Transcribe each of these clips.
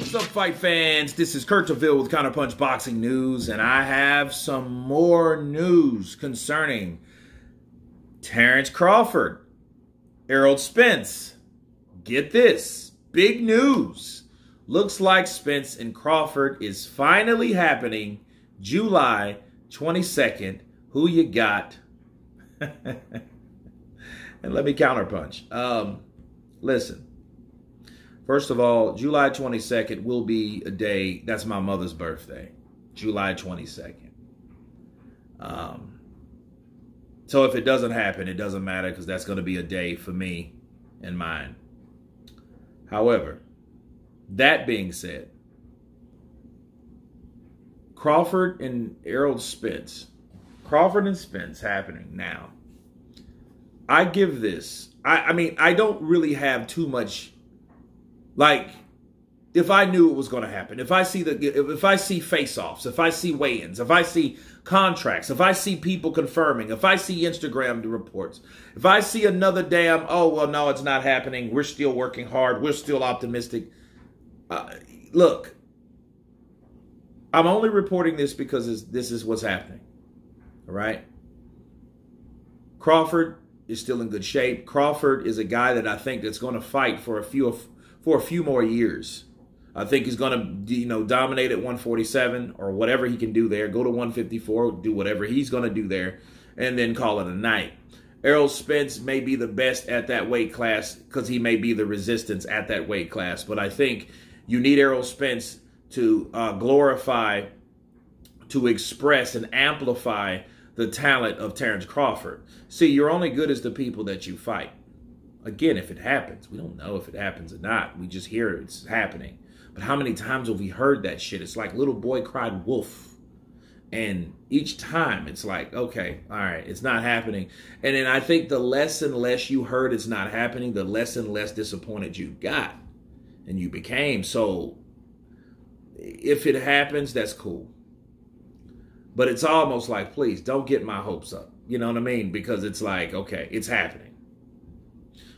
What's up, fight fans? This is Kurt DeVille with Counterpunch Boxing News, and I have some more news concerning Terence Crawford, Errol Spence. Get this, big news. Looks like Spence and Crawford is finally happening July 22nd. Who you got? And let me counterpunch. Listen. First of all, July 22nd will be a day, that's my mother's birthday, July 22nd. So if it doesn't happen, it doesn't matter because that's going to be a day for me and mine. However, that being said, Crawford and Errol Spence, Crawford and Spence happening now. I give this, I mean, I don't really have too much. Like, if I knew it was going to happen, if I see face-offs, if I see weigh-ins, if I see contracts, if I see people confirming, if I see Instagram reports, if I see another damn, oh, well, no, it's not happening. We're still working hard. We're still optimistic. Look, I'm only reporting this because this is what's happening. All right? Crawford is still in good shape. Crawford is a guy that I think that's going to fight for a few more years. I think he's going to, dominate at 147 or whatever he can do there. Go to 154, do whatever he's going to do there, and then call it a night. Errol Spence may be the best at that weight class because he may be the resistance at that weight class. But I think you need Errol Spence to glorify, to express and amplify the talent of Terence Crawford. See, you're only good as the people that you fight. Again, if it happens, we don't know if it happens or not. We just hear it's happening. But how many times have we heard that shit? It's like little boy cried wolf. And each time it's like, okay, all right, it's not happening. And then I think the less and less you heard it's not happening, the less and less disappointed you got and you became. So if it happens, that's cool. But it's almost like, please don't get my hopes up. You know what I mean? Because it's like, okay, it's happening.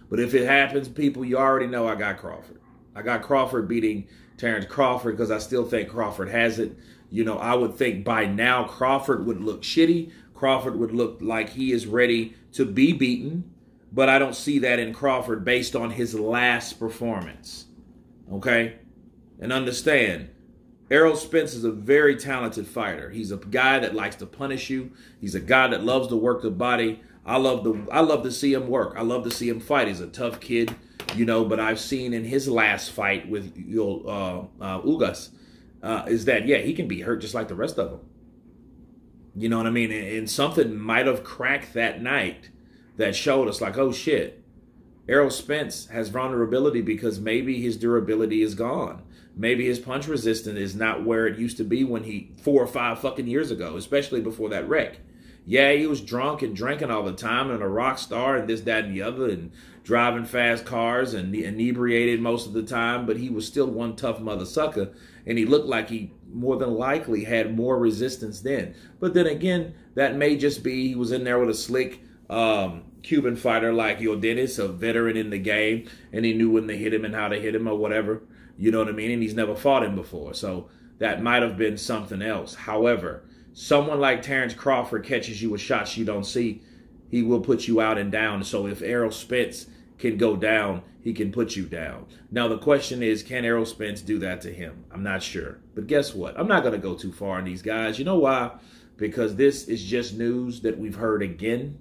But if it happens, people, you already know I got Crawford. I got Crawford beating Terence Crawford because I still think Crawford has it. I would think by now Crawford would look shitty. Crawford would look like he is ready to be beaten. But I don't see that in Crawford based on his last performance. Okay? And understand, Errol Spence is a very talented fighter. He's a guy that likes to punish you. He's a guy that loves to work the body. I love to see him work. I love to see him fight. He's a tough kid, but I've seen in his last fight with Ugas is that, yeah, he can be hurt just like the rest of them. You know what I mean? And something might have cracked that night that showed us like, oh, shit, Errol Spence has vulnerability because maybe his durability is gone. Maybe his punch resistance is not where it used to be when 4 or 5 fucking years ago, especially before that wreck. Yeah, he was drunk and drinking all the time and a rock star and this, that, and the other and driving fast cars and inebriated most of the time, but he was still one tough mother sucker, and he looked like he more than likely had more resistance then. But then again, that may just be he was in there with a slick Cuban fighter like Dennis, a veteran in the game, and he knew when to hit him and how to hit him or whatever. You know what I mean? And he's never fought him before, so that might have been something else. However, someone like Terence Crawford catches you with shots you don't see, he will put you out and down. So if Errol Spence can go down, he can put you down. Now, the question is, can Errol Spence do that to him? I'm not sure. But guess what? I'm not going to go too far on these guys. You know why? Because this is just news that we've heard again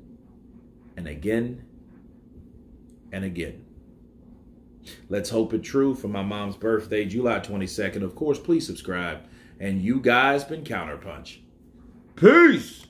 and again and again. Let's hope it's true for my mom's birthday, July 22nd. Of course, please subscribe. And you guys been Counterpunch. Peace!